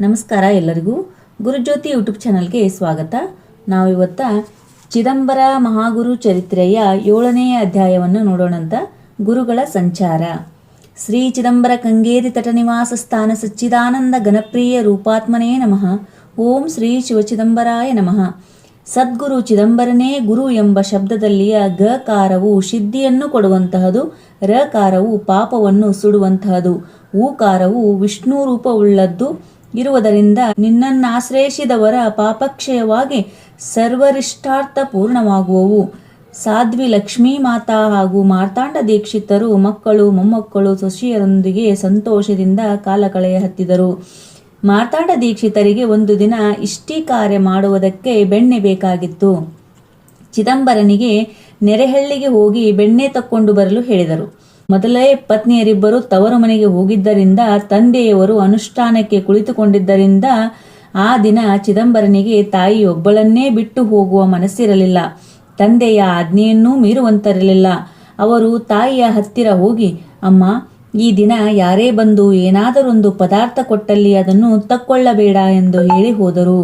ನಮಸ್ಕಾರ ಎಲ್ಲರಿಗೂ. ಗುರುಜ್ಯೋತಿ ಯೂಟ್ಯೂಬ್ ಚಾನಲ್ಗೆ ಸ್ವಾಗತ. ನಾವಿವತ್ತ ಚಿದಂಬರ ಮಹಾಗುರು ಚರಿತ್ರೆಯ 7ನೇ ಅಧ್ಯಾಯವನ್ನು ನೋಡೋಣಂತ. ಗುರುಗಳ ಸಂಚಾರ. ಶ್ರೀ ಚಿದಂಬರ ಕಂಗೇರಿ ತಟ ನಿವಾಸ ಸ್ಥಾನ ಸಚ್ಚಿದಾನಂದ ಘನಪ್ರಿಯ ರೂಪಾತ್ಮನೇ ನಮಃ. ಓಂ ಶ್ರೀ ಶಿವಚಿದಂಬರಾಯ ನಮಃ. ಸದ್ಗುರು ಚಿದಂಬರನೇ ಗುರು ಎಂಬ ಶಬ್ದದಲ್ಲಿಯ ಗಕಾರವು ಸಿದ್ಧಿಯನ್ನು ಕೊಡುವಂತಹದು, ರಕಾರವು ಪಾಪವನ್ನು ಸುಡುವಂತಹದು, ಊಕಾರವು ವಿಷ್ಣು ರೂಪವುಳ್ಳದ್ದು ಇರುವುದರಿಂದ ನಿನ್ನನ್ನಾಶ್ರಯಿಸಿದವರ ಪಾಪಕ್ಷಯವಾಗಿ ಸರ್ವರಿಷ್ಟಾರ್ಥ ಪೂರ್ಣವಾಗುವವು. ಸಾಧ್ವಿ ಲಕ್ಷ್ಮೀ ಮಾತಾ ಹಾಗೂ ಮಾರ್ತಾಂಡ ದೀಕ್ಷಿತರು ಮಕ್ಕಳು ಮೊಮ್ಮಕ್ಕಳು ಸೊಸೆಯರೊಂದಿಗೆ ಸಂತೋಷದಿಂದ ಕಾಲ ಕಳೆಯ ಹತ್ತಿದರು. ಮಾರ್ತಾಂಡ ದೀಕ್ಷಿತರಿಗೆ ಒಂದು ದಿನ ಇಷ್ಟಿ ಕಾರ್ಯ ಮಾಡುವುದಕ್ಕೆ ಬೆಣ್ಣೆ ಬೇಕಾಗಿತ್ತು. ಚಿದಂಬರನಿಗೆ ನೆರೆಹಳ್ಳಿಗೆ ಹೋಗಿ ಬೆಣ್ಣೆ ತಕ್ಕೊಂಡು ಬರಲು ಹೇಳಿದರು. ಮೊದಲೇ ಪತ್ನಿಯರಿಬ್ಬರು ತವರು ಮನೆಗೆ ಹೋಗಿದ್ದರಿಂದ ತಂದೆಯವರು ಅನುಷ್ಠಾನಕ್ಕೆ ಕುಳಿತುಕೊಂಡಿದ್ದರಿಂದ ಆ ದಿನ ಚಿದಂಬರನಿಗೆ ತಾಯಿಯೊಬ್ಬಳನ್ನೇ ಬಿಟ್ಟು ಹೋಗುವ ಮನಸ್ಸಿರಲಿಲ್ಲ. ತಂದೆಯ ಆಜ್ಞೆಯನ್ನೂ ಮೀರುವಂತಿರಲಿಲ್ಲ. ಅವರು ತಾಯಿಯ ಹತ್ತಿರ ಹೋಗಿ, ಅಮ್ಮ, ಈ ದಿನ ಯಾರೇ ಬಂದು ಏನಾದರೊಂದು ಪದಾರ್ಥ ಕೊಟ್ಟಲ್ಲಿ ಅದನ್ನು ತಕ್ಕೊಳ್ಳಬೇಡ ಎಂದು ಹೇಳಿ ಹೋದರು.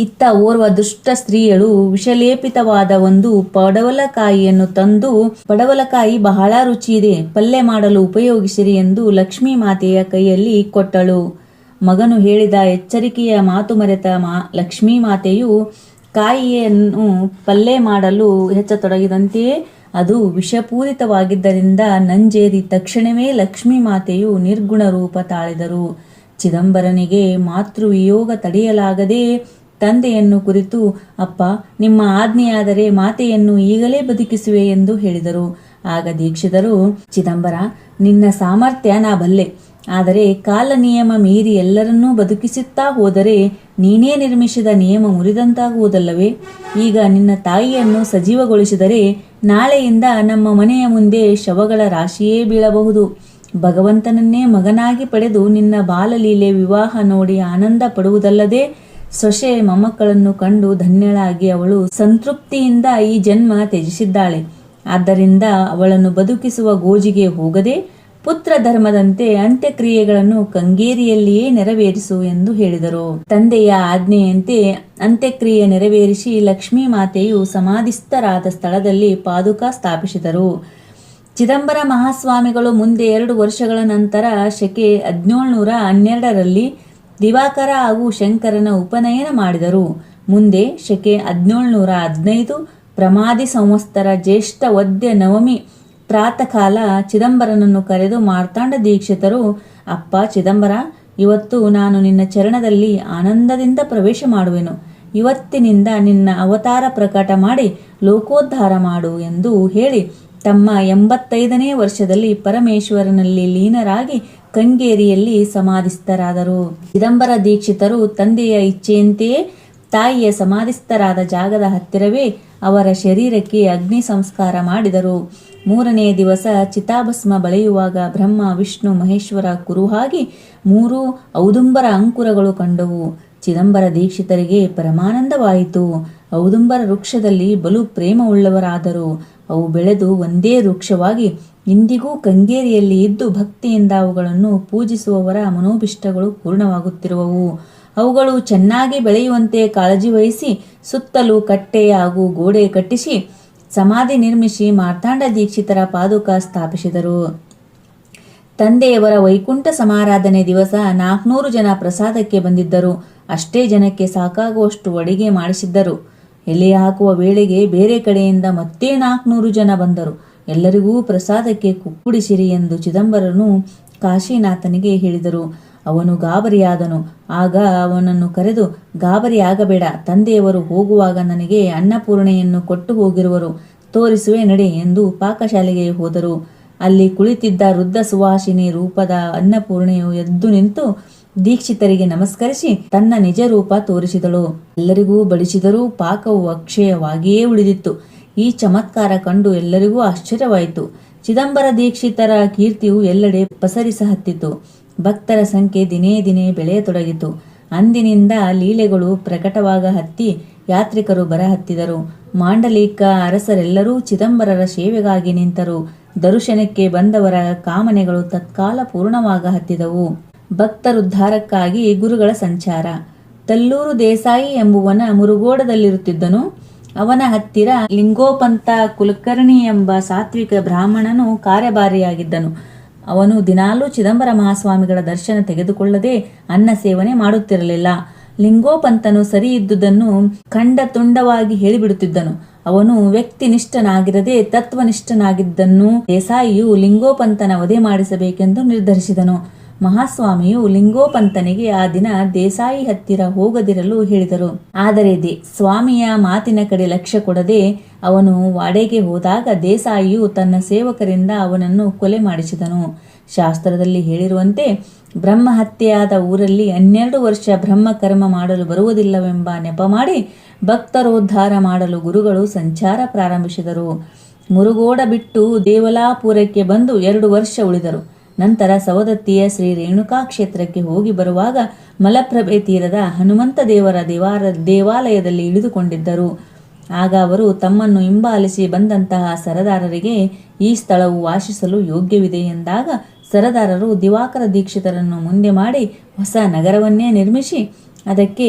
ಇತ್ತ ಓರ್ವ ದುಷ್ಟ ಸ್ತ್ರೀಯಳು ವಿಷಲೇಪಿತವಾದ ಒಂದು ಪಡವಲಕಾಯಿಯನ್ನು ತಂದು, ಪಡವಲಕಾಯಿ ಬಹಳ ರುಚಿಯಿದೆ, ಪಲ್ಯ ಮಾಡಲು ಉಪಯೋಗಿಸಿರಿ ಎಂದು ಲಕ್ಷ್ಮೀ ಮಾತೆಯ ಕೈಯಲ್ಲಿ ಕೊಟ್ಟಳು. ಮಗನು ಹೇಳಿದ ಎಚ್ಚರಿಕೆಯ ಮಾತು ಮರೆತ ಲಕ್ಷ್ಮೀ ಮಾತೆಯು ಕಾಯಿಯನ್ನು ಪಲ್ಯ ಮಾಡಲು ಹೆಚ್ಚತೊಡಗಿದಂತೆಯೇ ಅದು ವಿಷಪೂರಿತವಾಗಿದ್ದರಿಂದ ನಂಜೇರಿ ತಕ್ಷಣವೇ ಲಕ್ಷ್ಮೀ ಮಾತೆಯು ನಿರ್ಗುಣ ರೂಪ ತಾಳಿದರು. ಚಿದಂಬರನಿಗೆ ಮಾತೃವಿಯೋಗ ತಡೆಯಲಾಗದೆ ತಂದೆಯನ್ನು ಕುರಿತು, ಅಪ್ಪ, ನಿಮ್ಮ ಆಜ್ಞೆಯಾದರೆ ಮಾತೆಯನ್ನು ಈಗಲೇ ಬದುಕಿಸುವೆ ಎಂದು ಹೇಳಿದರು. ಆಗ ದೀಕ್ಷಿತರು, ಚಿದಂಬರ, ನಿನ್ನ ಸಾಮರ್ಥ್ಯ ನಾ ಬಲ್ಲೆ, ಆದರೆ ಕಾಲ ನಿಯಮ ಮೀರಿ ಎಲ್ಲರನ್ನೂ ಬದುಕಿಸುತ್ತಾ ಹೋದರೆ ನೀನೇ ನಿರ್ಮಿಸಿದ ನಿಯಮ ಮುರಿದಂತಾಗುವುದಲ್ಲವೇ? ಈಗ ನಿನ್ನ ತಾಯಿಯನ್ನು ಸಜೀವಗೊಳಿಸಿದರೆ ನಾಳೆಯಿಂದ ನಮ್ಮ ಮನೆಯ ಮುಂದೆ ಶವಗಳ ರಾಶಿಯೇ ಬೀಳಬಹುದು. ಭಗವಂತನನ್ನೇ ಮಗನಾಗಿ ಪಡೆದು ನಿನ್ನ ಬಾಲಲೀಲೆ ವಿವಾಹ ನೋಡಿ ಆನಂದ ಪಡುವುದಲ್ಲದೆ ಸೊಸೆ ಮೊಮ್ಮಕ್ಕಳನ್ನು ಕಂಡು ಧನ್ಯಳಾಗಿ ಅವಳು ಸಂತೃಪ್ತಿಯಿಂದ ಈ ಜನ್ಮ ತ್ಯಜಿಸಿದ್ದಾಳೆ. ಆದ್ದರಿಂದ ಅವಳನ್ನು ಬದುಕಿಸುವ ಗೋಜಿಗೆ ಹೋಗದೆ ಪುತ್ರ ಧರ್ಮದಂತೆ ಅಂತ್ಯಕ್ರಿಯೆಗಳನ್ನು ಕಂಗೇರಿಯಲ್ಲಿಯೇ ನೆರವೇರಿಸು ಎಂದು ಹೇಳಿದರು. ತಂದೆಯ ಆಜ್ಞೆಯಂತೆ ಅಂತ್ಯಕ್ರಿಯೆ ನೆರವೇರಿಸಿ ಲಕ್ಷ್ಮೀ ಮಾತೆಯು ಸಮಾಧಿಸ್ಥರಾದ ಸ್ಥಳದಲ್ಲಿ ಪಾದುಕ ಸ್ಥಾಪಿಸಿದರು. ಚಿದಂಬರ ಮಹಾಸ್ವಾಮಿಗಳು ಮುಂದೆ 2 ವರ್ಷಗಳ ನಂತರ ಶಕೆ 1712ರಲ್ಲಿ ದಿವಾಕರ ಹಾಗೂ ಶಂಕರನ ಉಪನಯನ ಮಾಡಿದರು. ಮುಂದೆ ಶಕೆ 1715 ಪ್ರಮಾದಿ ಸಂವತ್ಸರ ಜ್ಯೇಷ್ಠ ವದ್ಯ ನವಮಿ ಪ್ರಾತಃಕಾಲ ಚಿದಂಬರನನ್ನು ಕರೆದು ಮಾರ್ತಾಂಡ ದೀಕ್ಷಿತರು, ಅಪ್ಪ ಚಿದಂಬರ, ಇವತ್ತು ನಾನು ನಿನ್ನ ಚರಣದಲ್ಲಿ ಆನಂದದಿಂದ ಪ್ರವೇಶ ಮಾಡುವೆನು. ಇವತ್ತಿನಿಂದ ನಿನ್ನ ಅವತಾರ ಪ್ರಕಟ ಮಾಡಿ ಲೋಕೋದ್ಧಾರ ಮಾಡು ಎಂದು ಹೇಳಿ ತಮ್ಮ 85ನೇ ವರ್ಷದಲ್ಲಿ ಪರಮೇಶ್ವರನಲ್ಲಿ ಲೀನರಾಗಿ ಕಂಗೇರಿಯಲ್ಲಿ ಸಮಾಧಿಸ್ಥರಾದರು. ಚಿದಂಬರ ದೀಕ್ಷಿತರು ತಂದೆಯ ಇಚ್ಛೆಯಂತೆಯೇ ತಾಯಿಯ ಸಮಾಧಿಸ್ಥರಾದ ಜಾಗದ ಹತ್ತಿರವೇ ಅವರ ಶರೀರಕ್ಕೆ ಅಗ್ನಿ ಸಂಸ್ಕಾರ ಮಾಡಿದರು. 3ನೇ ದಿವಸ ಚಿತಾಭಸ್ಮ ಬಳೆಯುವಾಗ ಬ್ರಹ್ಮ ವಿಷ್ಣು ಮಹೇಶ್ವರ ಕುರುಹಾಗಿ 3 ಔದುಂಬರ ಅಂಕುರಗಳು ಕಂಡವು. ಚಿದಂಬರ ದೀಕ್ಷಿತರಿಗೆ ಪರಮಾನಂದವಾಯಿತು. ಔದುಂಬರ ವೃಕ್ಷದಲ್ಲಿ ಬಲು ಪ್ರೇಮವುಳ್ಳವರಾದರು. ಅವು ಬೆಳೆದು ಒಂದೇ ವೃಕ್ಷವಾಗಿ ಇಂದಿಗೂ ಕಂಗೇರಿಯಲ್ಲಿ ಇದ್ದು ಭಕ್ತಿಯಿಂದ ಅವುಗಳನ್ನು ಪೂಜಿಸುವವರ ಮನೋಭಿಷ್ಟಗಳು ಪೂರ್ಣವಾಗುತ್ತಿರುವವು. ಅವುಗಳು ಚೆನ್ನಾಗಿ ಬೆಳೆಯುವಂತೆ ಕಾಳಜಿ ವಹಿಸಿ ಸುತ್ತಲೂ ಕಟ್ಟೆ ಹಾಗೂ ಗೋಡೆ ಕಟ್ಟಿಸಿ ಸಮಾಧಿ ನಿರ್ಮಿಸಿ ಮಾರ್ತಾಂಡ ದೀಕ್ಷಿತರ ಪಾದುಕ ಸ್ಥಾಪಿಸಿದರು. ತಂದೆಯವರ ವೈಕುಂಠ ಸಮಾರಾಧನೆ ದಿವಸ 400 ಜನ ಪ್ರಸಾದಕ್ಕೆ ಬಂದಿದ್ದರು. ಅಷ್ಟೇ ಜನಕ್ಕೆ ಸಾಕಾಗುವಷ್ಟು ಅಡಿಗೆ ಮಾಡಿಸಿದ್ದರು. ಎಲೆ ಹಾಕುವ ವೇಳೆಗೆ ಬೇರೆ ಕಡೆಯಿಂದ ಮತ್ತೆ 400 ಜನ ಬಂದರು. ಎಲ್ಲರಿಗೂ ಪ್ರಸಾದಕ್ಕೆ ಕುಕ್ಕುಡಿಸಿರಿ ಎಂದು ಚಿದಂಬರನು ಕಾಶಿನಾಥನಿಗೆ ಹೇಳಿದರು. ಅವನು ಗಾಬರಿಯಾದನು. ಆಗ ಅವನನ್ನು ಕರೆದು, ಗಾಬರಿಯಾಗಬೇಡ, ತಂದೆಯವರು ಹೋಗುವಾಗ ನನಗೆ ಅನ್ನಪೂರ್ಣೆಯನ್ನು ಕೊಟ್ಟು ಹೋಗಿರುವರು, ತೋರಿಸುವೆ ನಡೆ ಎಂದು ಪಾಕಶಾಲೆಗೆ ಹೋದರು. ಅಲ್ಲಿ ಕುಳಿತಿದ್ದ ವೃದ್ಧ ಸುವಾಸಿನಿ ರೂಪದ ಅನ್ನಪೂರ್ಣೆಯು ಎದ್ದು ನಿಂತು ದೀಕ್ಷಿತರಿಗೆ ನಮಸ್ಕರಿಸಿ ತನ್ನ ನಿಜ ರೂಪ ತೋರಿಸಿದಳು. ಎಲ್ಲರಿಗೂ ಬಡಿಸಿದರೂ ಪಾಕವು ಅಕ್ಷಯವಾಗಿಯೇ ಉಳಿದಿತ್ತು. ಈ ಚಮತ್ಕಾರ ಕಂಡು ಎಲ್ಲರಿಗೂ ಆಶ್ಚರ್ಯವಾಯಿತು. ಚಿದಂಬರ ದೀಕ್ಷಿತರ ಕೀರ್ತಿಯು ಎಲ್ಲೆಡೆ ಪಸರಿಸಹತ್ತಿತು. ಭಕ್ತರ ಸಂಖ್ಯೆ ದಿನೇ ದಿನೇ ಬೆಳೆಯತೊಡಗಿತು. ಅಂದಿನಿಂದ ಲೀಲೆಗಳು ಪ್ರಕಟವಾಗ ಹತ್ತಿ ಯಾತ್ರಿಕರು ಬರಹತ್ತಿದರು. ಮಾಂಡಲಿಕ ಅರಸರೆಲ್ಲರೂ ಚಿದಂಬರರ ಸೇವೆಗಾಗಿ ನಿಂತರು. ದರ್ಶನಕ್ಕೆ ಬಂದವರ ಕಾಮನೆಗಳು ತತ್ಕಾಲ ಪೂರ್ಣವಾಗ ಹತ್ತಿದವು. ಭಕ್ತರುದ್ಧಾರಕ್ಕಾಗಿ ಗುರುಗಳ ಸಂಚಾರ. ತಲ್ಲೂರು ದೇಸಾಯಿ ಎಂಬುವನ ಮುರುಗೋಡದಲ್ಲಿರುತ್ತಿದ್ದನು. ಅವನ ಹತ್ತಿರ ಲಿಂಗೋಪಂತ ಕುಲಕರ್ಣಿ ಎಂಬ ಸಾತ್ವಿಕ ಬ್ರಾಹ್ಮಣನು ಕಾರ್ಯಭಾರಿಯಾಗಿದ್ದನು. ಅವನು ದಿನಾಲೂ ಚಿದಂಬರ ಮಹಾಸ್ವಾಮಿಗಳ ದರ್ಶನ ತೆಗೆದುಕೊಳ್ಳದೆ ಅನ್ನ ಸೇವನೆ ಮಾಡುತ್ತಿರಲಿಲ್ಲ. ಲಿಂಗೋಪಂತನು ಸರಿ ಇದ್ದುದನ್ನು ಖಂಡ ತುಂಡವಾಗಿ ಹೇಳಿಬಿಡುತ್ತಿದ್ದನು. ಅವನು ವ್ಯಕ್ತಿನಿಷ್ಠನಾಗಿರದೆ ತತ್ವನಿಷ್ಠನಾಗಿದ್ದನ್ನು ದೇಸಾಯಿಯು ಲಿಂಗೋಪಂತನ ವಧೆ ಮಾಡಿಸಬೇಕೆಂದು ನಿರ್ಧರಿಸಿದನು. ಮಹಾಸ್ವಾಮಿಯು ಲಿಂಗೋಪಂತನಿಗೆ ಆ ದಿನ ದೇಸಾಯಿ ಹತ್ತಿರ ಹೋಗದಿರಲು ಹೇಳಿದರು. ಆದರೆ ಸ್ವಾಮಿಯ ಮಾತಿನ ಕಡೆ ಲಕ್ಷ್ಯ ಕೊಡದೆ ಅವನು ವಾಡೆಗೆ ಹೋದಾಗ ದೇಸಾಯಿಯು ತನ್ನ ಸೇವಕರಿಂದ ಅವನನ್ನು ಕೊಲೆ ಮಾಡಿಸಿದನು. ಶಾಸ್ತ್ರದಲ್ಲಿ ಹೇಳಿರುವಂತೆ ಬ್ರಹ್ಮ ಹತ್ಯೆಯಾದ ಊರಲ್ಲಿ 12 ವರ್ಷ ಬ್ರಹ್ಮಕರ್ಮ ಮಾಡಲು ಬರುವುದಿಲ್ಲವೆಂಬ ನೆಪ ಮಾಡಿ ಭಕ್ತರೋದ್ಧಾರ ಮಾಡಲು ಗುರುಗಳು ಸಂಚಾರ ಪ್ರಾರಂಭಿಸಿದರು. ಮುರುಗೋಡ ಬಿಟ್ಟು ದೇವಲಾಪುರಕ್ಕೆ ಬಂದು 2 ವರ್ಷ ಉಳಿದರು. ನಂತರ ಸವದತ್ತಿಯ ಶ್ರೀ ರೇಣುಕಾ ಕ್ಷೇತ್ರಕ್ಕೆ ಹೋಗಿ ಬರುವಾಗ ಮಲಪ್ರಭೆ ತೀರದ ಹನುಮಂತ ದೇವರ ದೇವಾಲಯದಲ್ಲಿ ಇಳಿದುಕೊಂಡಿದ್ದರು. ಆಗ ಅವರು ತಮ್ಮನ್ನು ಹಿಂಬಾಲಿಸಿ ಬಂದಂತಹ ಸರದಾರರಿಗೆ ಈ ಸ್ಥಳವು ವಾಸಿಸಲು ಯೋಗ್ಯವಿದೆ ಎಂದಾಗ ಸರದಾರರು ದಿವಾಕರ ದೀಕ್ಷಿತರನ್ನು ಮುಂದೆ ಮಾಡಿ ಹೊಸ ನಗರವನ್ನೇ ನಿರ್ಮಿಸಿ ಅದಕ್ಕೆ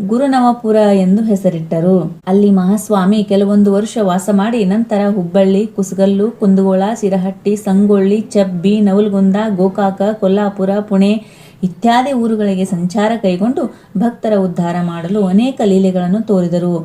ಗುರುನವಪುರ ಎಂದು ಹೆಸರಿಟ್ಟರು. ಅಲ್ಲಿ ಮಹಾಸ್ವಾಮಿ ಕೆಲವೊಂದು ವರ್ಷ ವಾಸ ಮಾಡಿ ನಂತರ ಹುಬ್ಬಳ್ಳಿ, ಕುಸಗಲ್ಲು, ಕುಂದಗೋಳ, ಸಿರಹಟ್ಟಿ, ಸಂಗೊಳ್ಳಿ, ಚಬ್ಬಿ, ನವಲಗುಂದ, ಗೋಕಾಕ, ಕೊಲ್ಲಾಪುರ, ಪುಣೆ ಇತ್ಯಾದಿ ಊರುಗಳಿಗೆ ಸಂಚಾರ ಕೈಗೊಂಡು ಭಕ್ತರ ಉದ್ಧಾರ ಮಾಡಲು ಅನೇಕ ಲೀಲೆಗಳನ್ನು ತೋರಿದರು.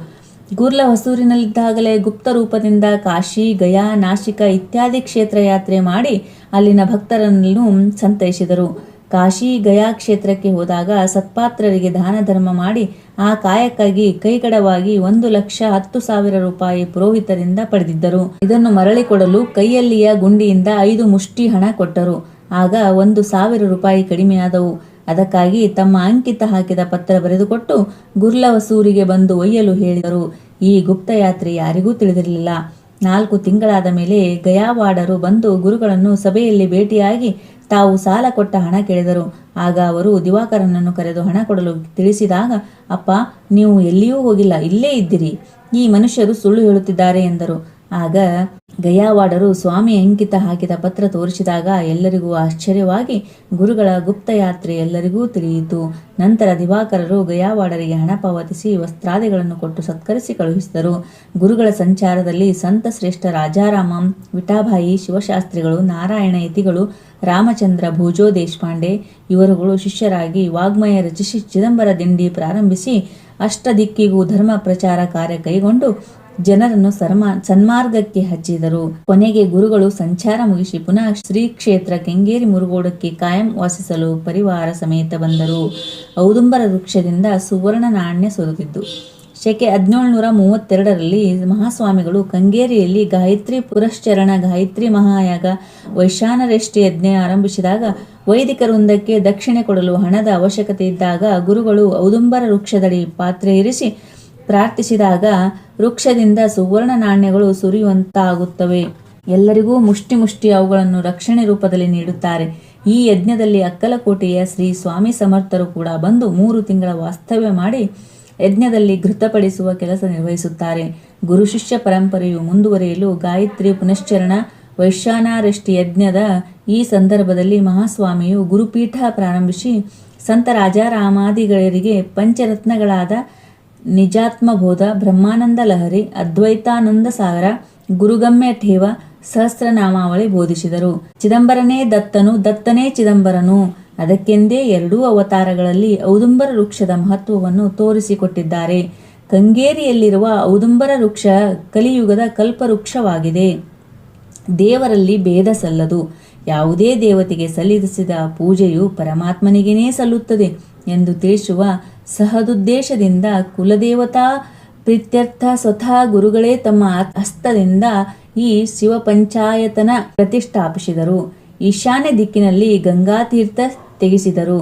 ಗುರ್ಲ ಹೊಸೂರಿನಲ್ಲಿದ್ದಾಗಲೇ ಗುಪ್ತ ರೂಪದಿಂದ ಕಾಶಿ, ಗಯಾ, ನಾಸಿಕ ಇತ್ಯಾದಿ ಕ್ಷೇತ್ರ ಯಾತ್ರೆ ಮಾಡಿ ಅಲ್ಲಿನ ಭಕ್ತರನ್ನು ಸಂತೈಸಿದರು. ಕಾಶಿ, ಗಯಾ ಕ್ಷೇತ್ರಕ್ಕೆ ಹೋದಾಗ ಸತ್ಪಾತ್ರರಿಗೆ ದಾನ ಧರ್ಮ ಮಾಡಿ ಆ ಕಾಯಕ್ಕಾಗಿ ಕೈಗಡವಾಗಿ 1,10,000 ರೂಪಾಯಿ ಪುರೋಹಿತರಿಂದ ಪಡೆದಿದ್ದರು. ಇದನ್ನು ಮರಳಿ ಕೊಡಲು ಕೈಯಲ್ಲಿಯ ಗುಂಡಿಯಿಂದ 5 ಮುಷ್ಟಿ ಹಣ ಕೊಟ್ಟರು. ಆಗ 1,000 ರೂಪಾಯಿ ಕಡಿಮೆಯಾದವು. ಅದಕ್ಕಾಗಿ ತಮ್ಮ ಅಂಕಿತ ಹಾಕಿದ ಪತ್ರ ಬರೆದುಕೊಟ್ಟು ಗುರ್ಲ ಹೊಸೂರಿಗೆ ಬಂದು ಒಯ್ಯಲು ಹೇಳಿದರು. ಈ ಗುಪ್ತಯಾತ್ರೆ ಯಾರಿಗೂ ತಿಳಿದಿರಲಿಲ್ಲ. 4 ತಿಂಗಳಾದ ಮೇಲೆ ಗಯಾವಾಡರು ಬಂದು ಗುರುಗಳನ್ನು ಸಭೆಯಲ್ಲಿ ಭೇಟಿಯಾಗಿ ತಾವು ಸಾಲ ಕೊಟ್ಟ ಹಣ ಕೇಳಿದರು. ಆಗ ಅವರು ದಿವಾಕರನನ್ನು ಕರೆದು ಹಣ ಕೊಡಲು ತಿಳಿಸಿದಾಗ, ಅಪ್ಪ, ನೀವು ಎಲ್ಲಿಯೂ ಹೋಗಿಲ್ಲ, ಇಲ್ಲೇ ಇದ್ದೀರಿ. ಈ ಮನುಷ್ಯರು ಸುಳ್ಳು ಹೇಳುತ್ತಿದ್ದಾರೆ ಎಂದರು. ಆಗ ಗಯಾವಾಡರು ಸ್ವಾಮಿ ಅಂಕಿತ ಹಾಕಿದ ಪತ್ರ ತೋರಿಸಿದಾಗ ಎಲ್ಲರಿಗೂ ಆಶ್ಚರ್ಯವಾಗಿ ಗುರುಗಳ ಗುಪ್ತಯಾತ್ರೆ ಎಲ್ಲರಿಗೂ ತಿಳಿಯಿತು. ನಂತರ ದಿವಾಕರರು ಗಯಾವಾಡರಿಗೆ ಹಣ ಪಾವತಿಸಿ ವಸ್ತ್ರಾದಿಗಳನ್ನು ಕೊಟ್ಟು ಸತ್ಕರಿಸಿ ಕಳುಹಿಸಿದರು. ಗುರುಗಳ ಸಂಚಾರದಲ್ಲಿ ಸಂತ ಶ್ರೇಷ್ಠ ರಾಜಾರಾಮಂ, ವಿಠಾಬಾಯಿ, ಶಿವಶಾಸ್ತ್ರಿಗಳು, ನಾರಾಯಣ ಯತಿಗಳು, ರಾಮಚಂದ್ರ ಭೋಜೋ ದೇಶಪಾಂಡೆ ಇವರುಗಳು ಶಿಷ್ಯರಾಗಿ ವಾಗ್ಮಯ ರಚಿಸಿ ಚಿದಂಬರ ದಿಂಡಿ ಪ್ರಾರಂಭಿಸಿ ಅಷ್ಟದಿಕ್ಕಿಗೂ ಧರ್ಮ ಪ್ರಚಾರ ಕಾರ್ಯ ಕೈಗೊಂಡು ಜನರನ್ನು ಸನ್ಮಾರ್ಗಕ್ಕೆ ಹಚ್ಚಿದರು. ಕೊನೆಗೆ ಗುರುಗಳು ಸಂಚಾರ ಮುಗಿಸಿ ಪುನಃ ಶ್ರೀ ಕ್ಷೇತ್ರ ಕೆಂಗೇರಿ ಮುರುಗೋಡಕ್ಕೆ ಕಾಯಂ ವಾಸಿಸಲು ಪರಿವಾರ ಸಮೇತ ಬಂದರು. ಔದುಂಬರ ವೃಕ್ಷದಿಂದ ಸುವರ್ಣ ನಾಣ್ಯ ಸೊರಗಿದ್ದು ಶಕೆ 1732ರಲ್ಲಿ ಮಹಾಸ್ವಾಮಿಗಳು ಕಂಗೇರಿಯಲ್ಲಿ ಗಾಯತ್ರಿ ಪುರಶ್ಚರಣ, ಗಾಯತ್ರಿ ಮಹಾಯಾಗ, ವೈಶಾನರೇಷ್ಠಿ ಯಜ್ಞ ಆರಂಭಿಸಿದಾಗ ವೈದಿಕ ವೃಂದಕ್ಕೆ ದಕ್ಷಿಣೆ ಕೊಡಲು ಹಣದ ಅವಶ್ಯಕತೆ ಇದ್ದಾಗ ಗುರುಗಳು ಔದುಂಬರ ವೃಕ್ಷದಡಿ ಪಾತ್ರೆ ಇರಿಸಿ ಪ್ರಾರ್ಥಿಸಿದಾಗ ವೃಕ್ಷದಿಂದ ಸುವರ್ಣ ನಾಣ್ಯಗಳು ಸುರಿಯುವಂತಾಗುತ್ತವೆ. ಎಲ್ಲರಿಗೂ ಮುಷ್ಟಿ ಮುಷ್ಟಿ ಅವುಗಳನ್ನು ರಕ್ಷಣೆ ರೂಪದಲ್ಲಿ ನೀಡುತ್ತಾರೆ. ಈ ಯಜ್ಞದಲ್ಲಿ ಅಕ್ಕಲಕೋಟೆಯ ಶ್ರೀ ಸ್ವಾಮಿ ಸಮರ್ಥರು ಕೂಡ ಬಂದು 3 ತಿಂಗಳ ವಾಸ್ತವ್ಯ ಮಾಡಿ ಯಜ್ಞದಲ್ಲಿ ಘೃತಪಡಿಸುವ ಕೆಲಸ ನಿರ್ವಹಿಸುತ್ತಾರೆ. ಗುರು ಶಿಷ್ಯ ಪರಂಪರೆಯು ಮುಂದುವರಿಯಲು ಗಾಯತ್ರಿ ಪುನಶ್ಚರಣ, ವೈಶಾನಾರೆಷ್ಟಿ ಯಜ್ಞದ ಈ ಸಂದರ್ಭದಲ್ಲಿ ಮಹಾಸ್ವಾಮಿಯು ಗುರುಪೀಠ ಪ್ರಾರಂಭಿಸಿ ಸಂತ ರಾಜಾರಾಮಾದಿಗಳಿಗೆ ಪಂಚರತ್ನಗಳಾದ ನಿಜಾತ್ಮಬೋಧ, ಬ್ರಹ್ಮಾನಂದ ಲಹರಿ, ಅದ್ವೈತಾನಂದ ಸಾಗರ, ಗುರುಗಮ್ಯ ಠೇವ, ಸಹಸ್ರನಾಮಾವಳಿ ಬೋಧಿಸಿದರು. ಚಿದಂಬರನೇ ದತ್ತನು, ದತ್ತನೇ ಚಿದಂಬರನು. ಅದಕ್ಕೆಂದೇ 2 ಅವತಾರಗಳಲ್ಲಿ ಔದುಂಬರ ವೃಕ್ಷದ ಮಹತ್ವವನ್ನು ತೋರಿಸಿಕೊಟ್ಟಿದ್ದಾರೆ. ಕಂಗೇರಿಯಲ್ಲಿರುವ ಔದುಂಬರ ವೃಕ್ಷ ಕಲಿಯುಗದ ಕಲ್ಪವೃಕ್ಷವಾಗಿದೆ. ದೇವರಲ್ಲಿ ಭೇದ ಸಲ್ಲದು. ಯಾವುದೇ ದೇವತೆಗೆ ಸಲ್ಲಿಸಿದ ಪೂಜೆಯು ಪರಮಾತ್ಮನಿಗೇನೇ ಸಲ್ಲುತ್ತದೆ ಎಂದು ತಿಳಿಸುವ ಸಹದುದ್ದೇಶದಿಂದ ಕುಲದೇವತಾ ಪ್ರೀತ್ಯರ್ಥ ಸ್ವತಃ ಗುರುಗಳೇ ತಮ್ಮ ಹಸ್ತದಿಂದ ಈ ಶಿವಪಂಚಾಯತನ ಪ್ರತಿಷ್ಠಾಪಿಸಿದರು. ಈಶಾನ್ಯ ದಿಕ್ಕಿನಲ್ಲಿ ಗಂಗಾತೀರ್ಥ ತೆಗೆಸಿದರು.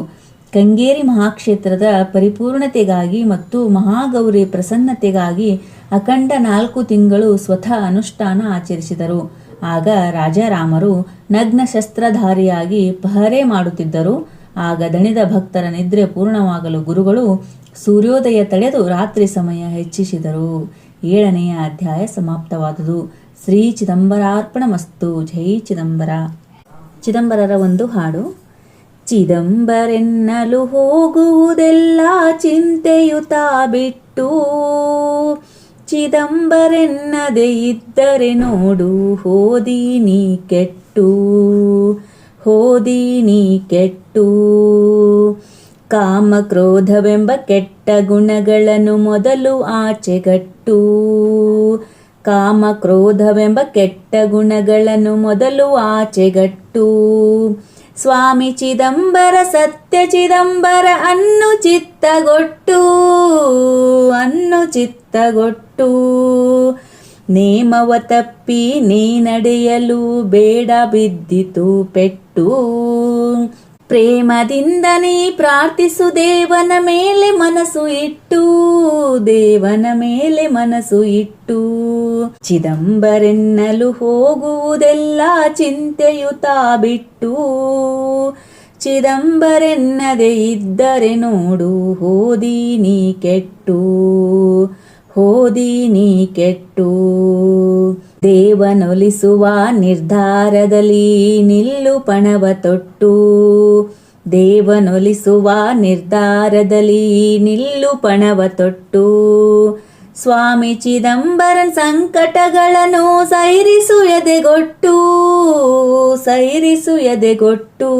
ಕಂಗೇರಿ ಮಹಾಕ್ಷೇತ್ರದ ಪರಿಪೂರ್ಣತೆಗಾಗಿ ಮತ್ತು ಮಹಾಗೌರಿ ಪ್ರಸನ್ನತೆಗಾಗಿ ಅಖಂಡ 4 ತಿಂಗಳು ಸ್ವತಃ ಅನುಷ್ಠಾನ ಆಚರಿಸಿದರು. ಆಗ ರಾಜಾರಾಮರು ನಗ್ನ ಶಸ್ತ್ರಧಾರಿಯಾಗಿ ಪಹರೆ ಮಾಡುತ್ತಿದ್ದರು. ಆಗ ದಣಿದ ಭಕ್ತರ ನಿದ್ರೆ ಪೂರ್ಣವಾಗಲು ಗುರುಗಳು ಸೂರ್ಯೋದಯ ತಡೆದು ರಾತ್ರಿ ಸಮಯ ಹೆಚ್ಚಿಸಿದರು. 7ನೆಯ ಅಧ್ಯಾಯ ಸಮಾಪ್ತವಾದುದು. ಶ್ರೀ ಚಿದಂಬರಾರ್ಪಣಮಸ್ತು. ಜೈ ಚಿದಂಬರ. ಚಿದಂಬರರ ಒಂದು ಹಾಡು. ಚಿದಂಬರೆನ್ನಲು ಹೋಗುವುದೆಲ್ಲ ಚಿಂತೆಯುತ ಬಿಟ್ಟು, ಚಿದಂಬರೆನ್ನದೆ ಇದ್ದರೆ ನೋಡು ಹೋದೀನಿ ಕೆಟ್ಟು, ಹೋದೀನಿ ಕೆಟ್ಟು. ಕಾಮ ಕ್ರೋಧವೆಂಬ ಕೆಟ್ಟ ಗುಣಗಳನ್ನು ಮೊದಲು ಆಚೆಗಟ್ಟು, ಕಾಮ ಕ್ರೋಧವೆಂಬ ಕೆಟ್ಟ ಗುಣಗಳನ್ನು ಮೊದಲು ಆಚೆಗಟ್ಟು. ಸ್ವಾಮಿ ಚಿದಂಬರ ಸತ್ಯ ಚಿದಂಬರ ಅನ್ನು ಚಿತ್ತಗೊಟ್ಟು, ಅನ್ನು ಚಿತ್ತಗೊಟ್ಟು. ನೇಮವ ತಪ್ಪಿ ನೀ ನಡೆಯಲು ಬೇಡ ಬಿದ್ದಿತು ಪೆಟ್ಟು, ಪ್ರೇಮದಿಂದ ನೀ ಪ್ರಾರ್ಥಿಸು ದೇವನ ಮೇಲೆ ಮನಸ್ಸು ಇಟ್ಟು, ದೇವನ ಮೇಲೆ ಮನಸ್ಸು ಇಟ್ಟು. ಚಿದಂಬರೆನ್ನಲು ಹೋಗುವುದೆಲ್ಲ ಚಿಂತೆಯುತ ಬಿಟ್ಟು, ಚಿದಂಬರೆನ್ನದೆ ಇದ್ದರೆ ನೋಡು ಹೋದೀನಿ ಕೆಟ್ಟು, ಹೋದೀನಿ ಕೆಟ್ಟು. ದೇವನೊಲಿಸುವ ನಿರ್ಧಾರದಲ್ಲಿ ನಿಲ್ಲು ಪಣವ ತೊಟ್ಟು, ದೇವನೊಲಿಸುವ ನಿರ್ಧಾರದಲ್ಲಿ ನಿಲ್ಲು ಪಣವ ತೊಟ್ಟು. ಸ್ವಾಮಿ ಚಿದಂಬರನ್ ಸಂಕಟಗಳನ್ನು ಸೈರಿಸು ಎದೆಗೊಟ್ಟು, ಸೈರಿಸು ಎದೆಗೊಟ್ಟು.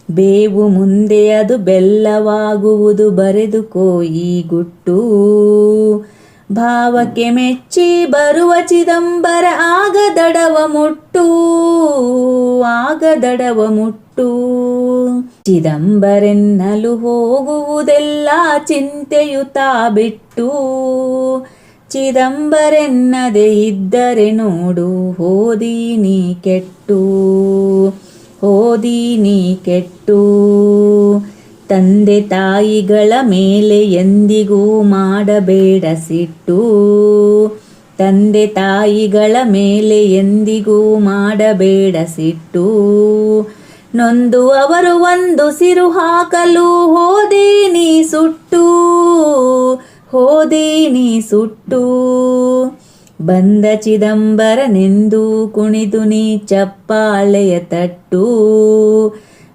ಬೇವು ಮುಂದೆ ಅದು ಬೆಲ್ಲವಾಗುವುದು ಬರೆದುಕೋ ಈ ಗುಟ್ಟು, ಭಾವಕ್ಕೆ ಮೆಚ್ಚಿ ಬರುವ ಚಿದಂಬರ ಆಗ ದಡವ ಮುಟ್ಟು, ಆಗ ದಡವ ಮುಟ್ಟು. ಚಿದಂಬರೆನ್ನಲು ಹೋಗುವುದೆಲ್ಲ ಚಿಂತೆಯುತ ಬಿಟ್ಟು, ಚಿದಂಬರೆನ್ನದೆ ಇದ್ದರೆ ನೋಡು ಹೋದೀನಿ ಕೆಟ್ಟು, ಹೋದೀನಿ ಕೆಟ್ಟು. ತಂದೆ ತಾಯಿಗಳ ಮೇಲೆ ಎಂದಿಗೂ ಮಾಡಬೇಡ ಸಿಟ್ಟು, ತಂದೆ ತಾಯಿಗಳ ಮೇಲೆ ಎಂದಿಗೂ ಮಾಡಬೇಡ ಸಿಟ್ಟು. ನೊಂದು ಅವರು ಒಂದು ಸಿರು ಹಾಕಲು ಹೋದೀನಿ ಸುಟ್ಟು, ಹೋದೀನಿ ಸುಟ್ಟು. ಬಂದ ಚಿದಂಬರನೆಂದು ಕುಣಿದು ನೀ ಚಪ್ಪಾಳೆಯ ತಟ್ಟು,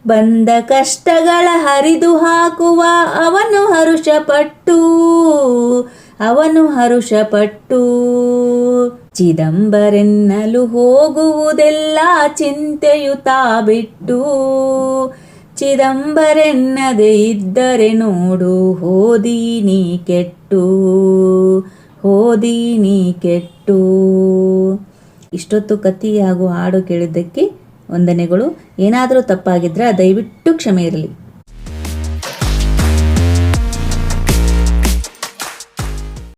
ಬಂದ ಕಷ್ಟಗಳ ಹರಿದು ಹಾಕುವ ಅವನು ಹರುಷಪಟ್ಟು, ಅವನು ಹರುಷಪಟ್ಟು. ಚಿದಂಬರೆನ್ನಲು ಹೋಗುವುದೆಲ್ಲ ಚಿಂತೆಯುತ ಬಿಟ್ಟು, ಚಿದಂಬರೆನ್ನದೆ ಇದ್ದರೆ ನೋಡು ಹೋದೀನಿ ಕೆಟ್ಟು, ಹೋದೀನಿ ಕೆಟ್ಟು. ಇಷ್ಟೊತ್ತು ಕಥೆ ಹಾಗೂ ಹಾಡು ಕೇಳಿದ್ದಕ್ಕೆ ವಂದನೆಗಳು. ಏನಾದರೂ ತಪ್ಪಾಗಿದ್ದರೆ ದಯವಿಟ್ಟು ಕ್ಷಮೆ ಇರಲಿ.